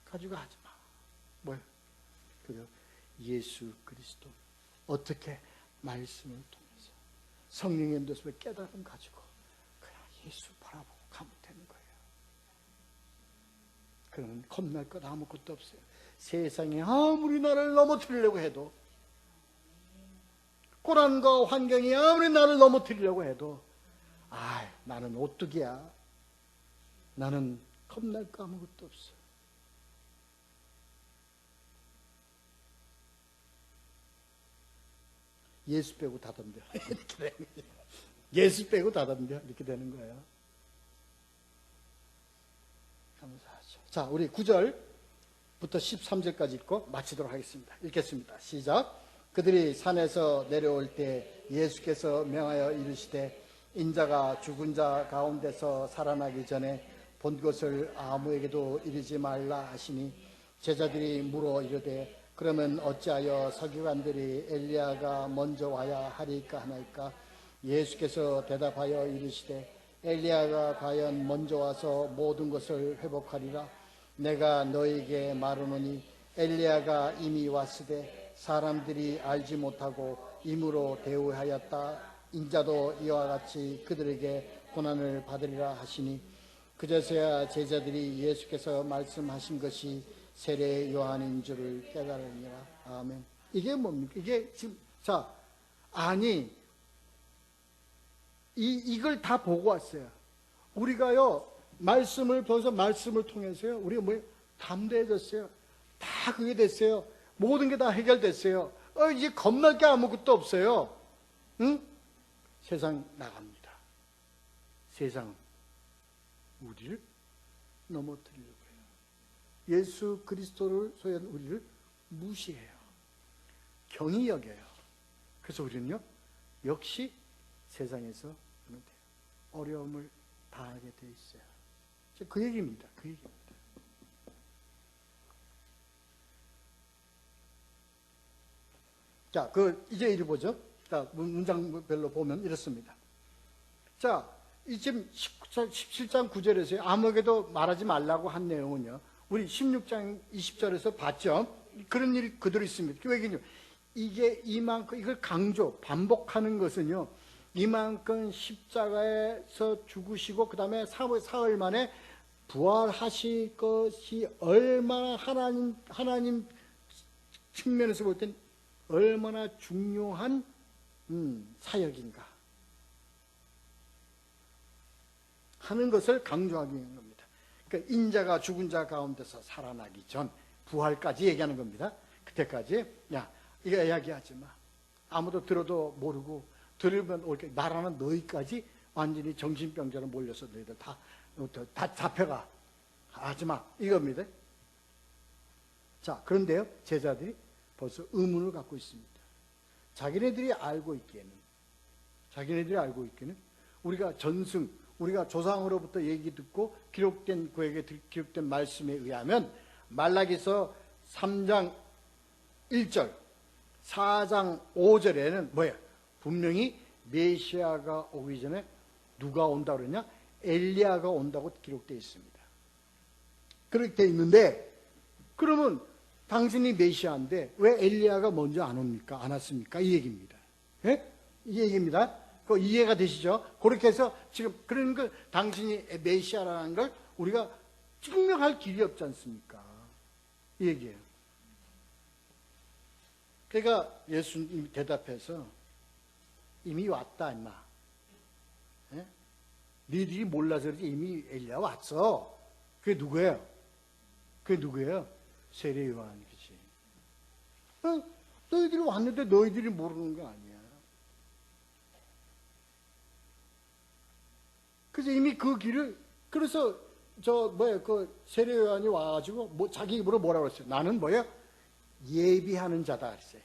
가지고 하지 마. 그죠? 예수 그리스도 어떻게 말씀을 통해서 성령의 인도심을 깨달음 가지고 그냥 예수 바라보고 가면 되는 거예요. 그러면 겁날 것 아무것도 없어요. 세상이 아무리 나를 넘어뜨리려고 해도, 고난과 환경이 아무리 나를 넘어뜨리려고 해도 나는 오뚜기야. 나는 겁날 거 아무것도 없어. 예수 빼고 다 덤벼. 이렇게 되는 거예요. 예수 빼고 다 덤벼. 이렇게 되는 거예요. 감사하죠. 자, 우리 9절부터 13절까지 읽고 마치도록 하겠습니다. 읽겠습니다. 시작. 그들이 산에서 내려올 때 예수께서 명하여 이르시되 인자가 죽은 자 가운데서 살아나기 전에 본 것을 아무에게도 이르지 말라 하시니 제자들이 물어 이르되 그러면 어찌하여 서기관들이 엘리야가 먼저 와야 하리까 하나이까? 예수께서 대답하여 이르시되 엘리야가 과연 먼저 와서 모든 것을 회복하리라? 내가 너에게 말하노니 엘리야가 이미 왔으되 사람들이 알지 못하고 임으로 대우하였다. 인자도 이와 같이 그들에게 고난을 받으리라 하시니 그제서야 제자들이 예수께서 말씀하신 것이 세례 요한인 줄을 깨달으니라. 아멘. 이게 뭡니까? 이게 지금 이걸 다 보고 왔어요. 우리가요 말씀을 보면서 말씀을 통해서요 우리가 담대해졌어요. 다 그게 됐어요. 모든 게 다 해결됐어요. 이제 겁날 게 아무것도 없어요. 응? 세상 나갑니다. 세상 우리를 넘어뜨리려고 해요. 예수 그리스도를 소유한 우리를 무시해요. 경히 여겨요. 그래서 우리는요 역시 세상에서 어려움을 당하게 돼 있어요. 그 얘기입니다. 그 얘기입니다. 자, 이제 이리 보죠. 자, 문장별로 보면 이렇습니다. 자, 지금 17장 9절에서 아무에게도 말하지 말라고 한 내용은요, 우리 16장 20절에서 봤죠? 그런 일이 그대로 있습니다. 왜냐면요, 이게 이만큼, 이걸 반복하는 것은요, 이만큼 십자가에서 죽으시고, 그 다음에 사흘 만에 부활하실 것이 얼마나 하나님 측면에서 볼 땐 얼마나 중요한 사역인가 하는 것을 강조하기 위한 겁니다. 그러니까 인자가 죽은 자 가운데서 살아나기 전 부활까지 얘기하는 겁니다. 그때까지 이거 이야기하지 마. 아무도 들어도 모르고 들으면 말하는 너희까지 완전히 정신병자로 몰려서 너희들 다 잡혀가. 하지 마. 이겁니다. 자, 그런데요 제자들이 벌써 의문을 갖고 있습니다. 자기네들이 알고 있기에는 우리가 우리가 조상으로부터 얘기 듣고 그에게 기록된 말씀에 의하면 말라기서 3장 1절 4장 5절에는 분명히 메시아가 오기 전에 누가 온다 그러냐? 엘리야가 온다고 기록되어 있습니다. 그렇게 돼 있는데, 그러면 당신이 메시아인데 왜 엘리야가 먼저 안 옵니까? 안 왔습니까? 이 얘기입니다. 예? 이 얘기입니다. 그 이해가 되시죠? 그렇게 해서 지금 그런 걸 당신이 메시아라는 걸 우리가 증명할 길이 없지 않습니까? 이 얘기예요. 그러니까 예수님이 대답해서 이미 왔다 임마. 예? 너희들이 몰라서 그러지 이미 엘리야 왔어. 그게 누구예요? 그게 누구예요? 세례 요한이지. 너희들이 왔는데 너희들이 모르는 거 아니야. 그래서 이미 그 길을, 그래서 그 세례 요한이 와가지고 자기 입으로 뭐라고 그랬어요? 나는 예비하는 자다 그랬어요.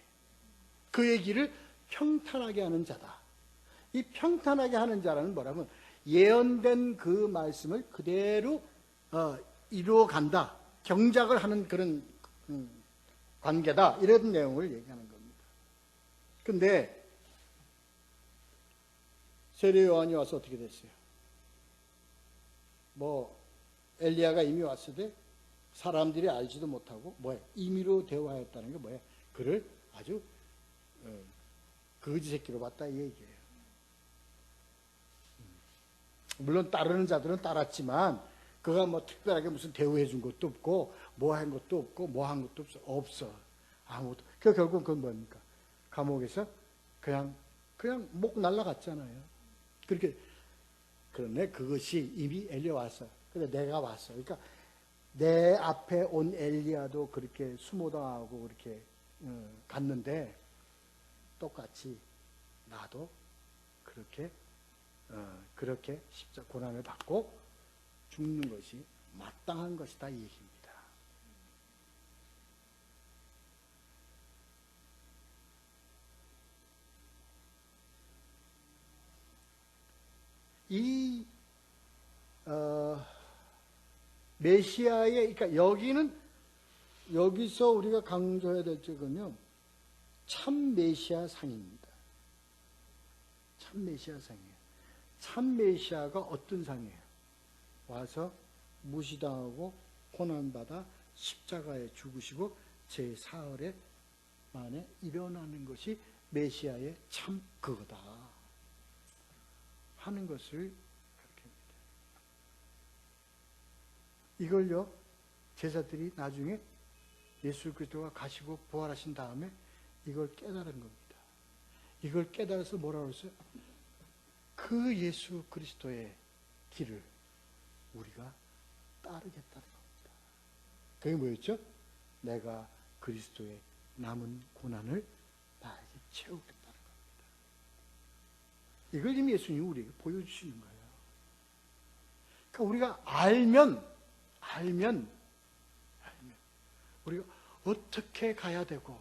그의 길을 평탄하게 하는 자다. 이 평탄하게 하는 자라는 뭐라면 예언된 그 말씀을 그대로 이루어 간다. 경작을 하는 그런 관계다. 이런 내용을 얘기하는 겁니다. 근데 세례 요한이 와서 어떻게 됐어요? 엘리야가 이미 왔을 때 사람들이 알지도 못하고 임의로 대화했다는 게 뭐예요? 그를 아주 거지 새끼로 봤다 이 얘기예요. 물론 따르는 자들은 따랐지만 그가 특별하게 무슨 대우해 준 것도 없고 한 것도 없고 한 것도 없어. 아무것도. 결국은 그건 뭡니까? 감옥에서 그냥 목 날라갔잖아요. 그런데 그것이 이미 엘리야 왔어. 근데 내가 왔어. 그러니까 내 앞에 온 엘리야도 그렇게 수모당하고 그렇게 갔는데 똑같이 나도 그렇게 십자가 고난을 받고 죽는 것이 마땅한 것이다 이 얘기입니다. 이 메시아의, 그러니까 여기서 우리가 강조해야 될 적은요, 참 메시아 상입니다. 참 메시아 상이에요. 참 메시아가 어떤 상이에요? 와서 무시당하고 고난받아 십자가에 죽으시고 제4일에 만에 일어나는 것이 메시아의 참 그거다 하는 것을 가르칩니다. 이걸요, 제자들이 나중에 예수 그리스도가 가시고 부활하신 다음에 이걸 깨달은 겁니다. 이걸 깨달아서 뭐라고 했어요? 그 예수 그리스도의 길을 우리가 따르겠다는 겁니다. 그게 뭐였죠? 내가 그리스도의 남은 고난을 나에게 채우겠다는 겁니다. 이걸 이미 예수님이 우리에게 보여주시는 거예요. 그러니까 우리가 알면 우리가 어떻게 가야 되고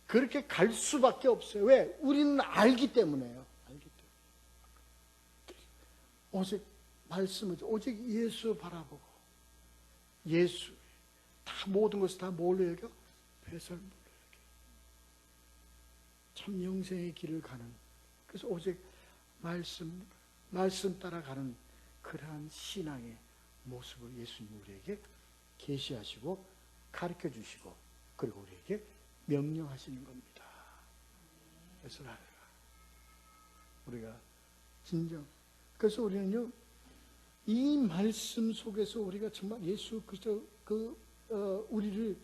그렇게 갈 수밖에 없어요. 왜? 우리는 알기 때문에요. 오직 말씀을, 오직 예수 바라보고 예수, 다 모든 것을 다 뭘로 여겨? 배설물로 여겨. 참 영생의 길을 가는, 그래서 오직 말씀 따라가는 그러한 신앙의 모습을 예수님 우리에게 계시하시고 가르쳐 주시고 그리고 우리에게 명령하시는 겁니다. 그래서 우리가 그래서 우리는요, 이 말씀 속에서 우리가 정말 예수 그리스도 우리를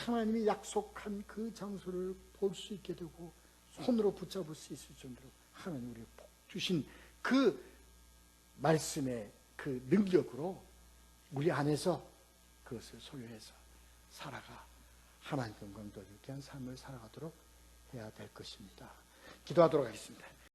하나님이 약속한 그 장소를 볼 수 있게 되고 손으로 붙잡을 수 있을 정도로 하나님 우리에게 복 주신 그 말씀의 그 능력으로 우리 안에서 그것을 소유해서 살아가 하나님 영광 돌리게 한 삶을 살아가도록 해야 될 것입니다. 기도하도록 하겠습니다.